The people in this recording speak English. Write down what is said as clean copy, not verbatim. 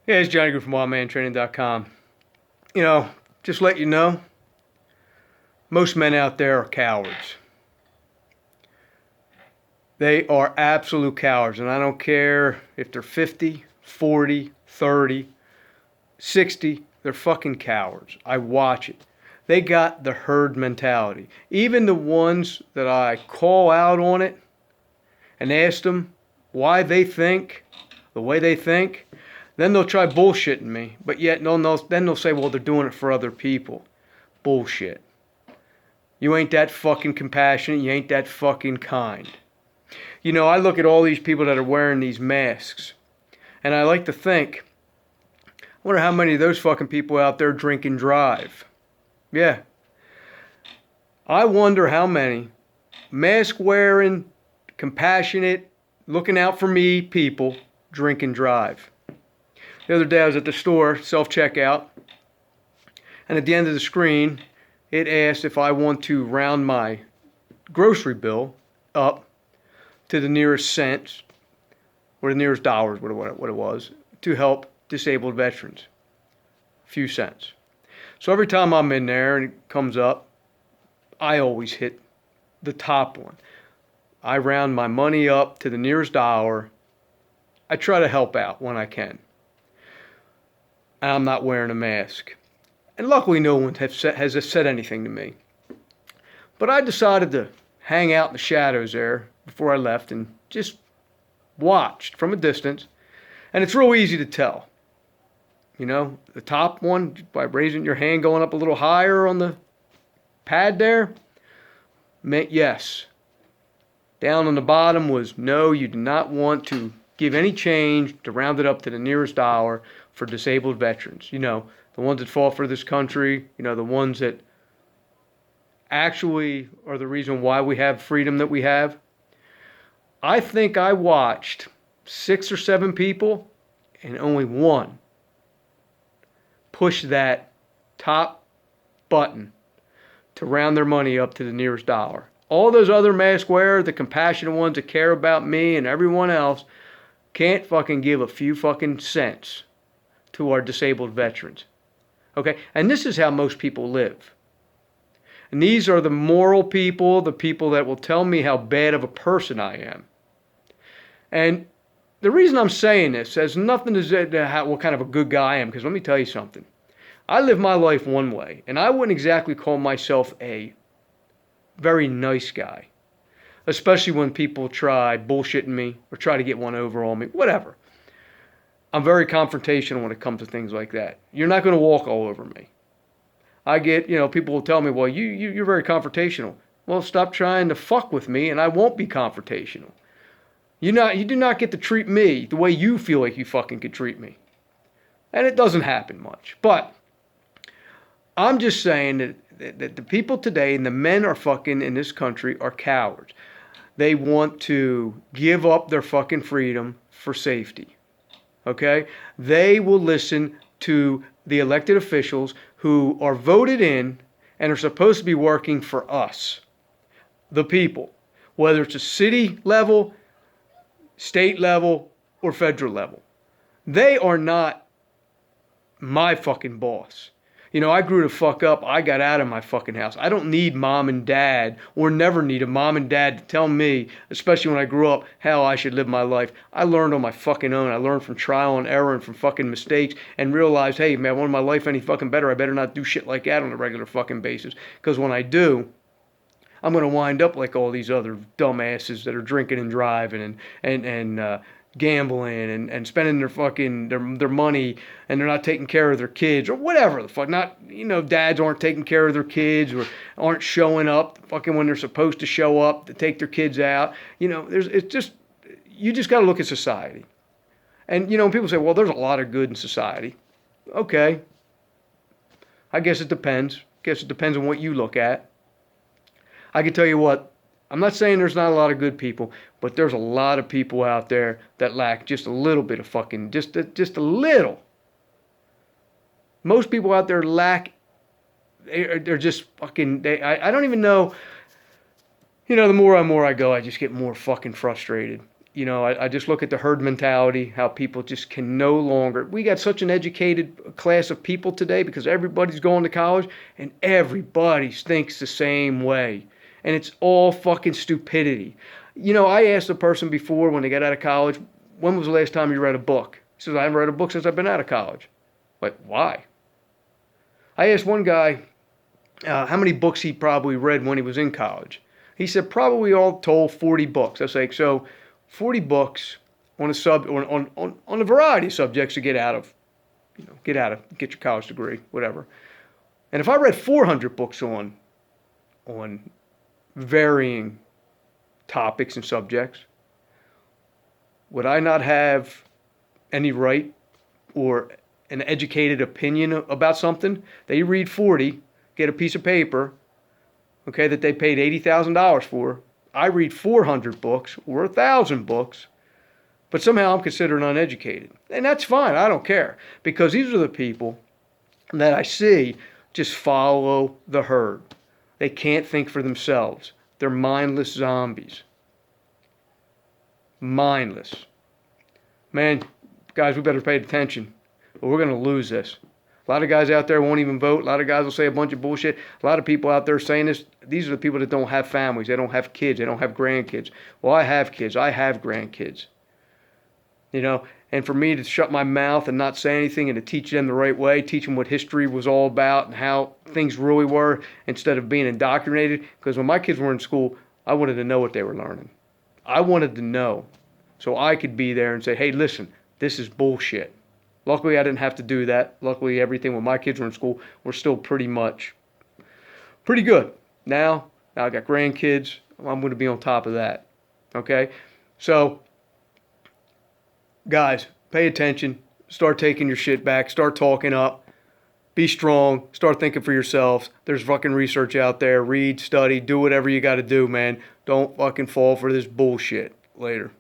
Yeah, it's Johnny Grube from wildmantraining.com. You know, just let you know, most men out there are cowards. They are absolute cowards, and I don't care if they're 50, 40, 30, 60, they're fucking cowards. I watch it. They got the herd mentality. Even the ones that I call out on it and ask them why they think the way they think, then they'll try bullshitting me, but yet then they'll say, well, they're doing it for other people. Bullshit. You ain't that fucking compassionate. You ain't that fucking kind. You know, I look at all these people that are wearing these masks, and I like to think, I wonder how many of those fucking people out there drink and drive. Yeah. I wonder how many mask wearing, compassionate, looking out for me people drink and drive. The other day I was at the store, self-checkout, and at the end of the screen, it asked if I want to round my grocery bill up to the nearest cents, or the nearest dollars, what it was, to help disabled veterans. A few cents. So every time I'm in there and it comes up, I always hit the top one. I round my money up to the nearest dollar. I try to help out when I can. And I'm not wearing a mask. And luckily no one has said anything to me. But I decided to hang out in the shadows there before I left and just watched from a distance. And it's real easy to tell. You know, the top one, by raising your hand going up a little higher on the pad there, meant yes. Down on the bottom was no, you do not want to give any change to round it up to the nearest dollar for disabled veterans. You know, the ones that fought for this country, you know, the ones that actually are the reason why we have freedom that we have. I think I watched 6 or 7 people and only one push that top button to round their money up to the nearest dollar. All those other mask wearers, the compassionate ones that care about me and everyone else, can't fucking give a few fucking cents to our disabled veterans. Okay? And this is how most people live. And these are the moral people, the people that will tell me how bad of a person I am. And the reason I'm saying this has nothing to do with what kind of a good guy I am, because let me tell you something. I live my life one way, and I wouldn't exactly call myself a very nice guy, especially when people try bullshitting me or try to get one over on me, whatever. I'm very confrontational when it comes to things like that. You're not going to walk all over me. I get, you know, people will tell me, well, you're very confrontational. Well, stop trying to fuck with me and I won't be confrontational. You do not get to treat me the way you feel like you fucking could treat me. And it doesn't happen much. But I'm just saying that the people today and the men are fucking in this country are cowards. They want to give up their fucking freedom for safety. Okay? They will listen to the elected officials who are voted in and are supposed to be working for us, the people, whether it's a city level, state level, or federal level. They are not my fucking boss. You know, I grew the fuck up. I got out of my fucking house. I don't need mom and dad, or never need a mom and dad to tell me, especially when I grew up, how I should live my life. I learned on my fucking own. I learned from trial and error and from fucking mistakes and realized, hey, man, I want my life any fucking better. I better not do shit like that on a regular fucking basis. Because when I do, I'm going to wind up like all these other dumbasses that are drinking and driving and gambling and spending their fucking their money, and they're not taking care of their kids or whatever the fuck. Not, you know, dads aren't taking care of their kids or aren't showing up fucking when they're supposed to show up to take their kids out. You know, you just got to look at society. And you know, people say, well, there's a lot of good in society. Okay, I guess it depends. On what you look at. I can tell you what, I'm not saying there's not a lot of good people, but there's a lot of people out there that lack just a little bit of fucking, just a little. Most people out there lack, they're just fucking, I don't even know, you know, the more I go, I just get more fucking frustrated. You know, I just look at the herd mentality, how people just can no longer. We got such an educated class of people today because everybody's going to college and everybody thinks the same way. And it's all fucking stupidity. You know, I asked a person before when they got out of college, when was the last time you read a book? He says, I haven't read a book since I've been out of college. Like, why? I asked one guy how many books he probably read when he was in college. He said, probably all told 40 books. I was like, so 40 books on a variety of subjects to get out of, get your college degree, whatever. And if I read 400 books on varying topics and subjects, would I not have any right or an educated opinion about something? They read 40, get a piece of paper, okay, that they paid $80,000 for. I read 400 books or 1,000 books, but somehow I'm considered uneducated. And that's fine. I don't care, because these are the people that I see just follow the herd. They can't think for themselves. They're mindless zombies. Mindless. Man, guys, we better pay attention, or we're going to lose this. A lot of guys out there won't even vote. A lot of guys will say a bunch of bullshit. A lot of people out there saying this. These are the people that don't have families. They don't have kids. They don't have grandkids. Well, I have kids. I have grandkids. You know, and for me to shut my mouth and not say anything and to teach them the right way, teach them what history was all about and how things really were instead of being indoctrinated. Because when my kids were in school, I wanted to know what they were learning. I wanted to know so I could be there and say, hey, listen, this is bullshit. Luckily, I didn't have to do that. Luckily, everything when my kids were in school were still pretty good. Now I got grandkids. I'm going to be on top of that. Okay? So, guys, pay attention. Start taking your shit back. Start talking up. Be strong. Start thinking for yourselves. There's fucking research out there. Read, study, do whatever you got to do, man. Don't fucking fall for this bullshit. Later.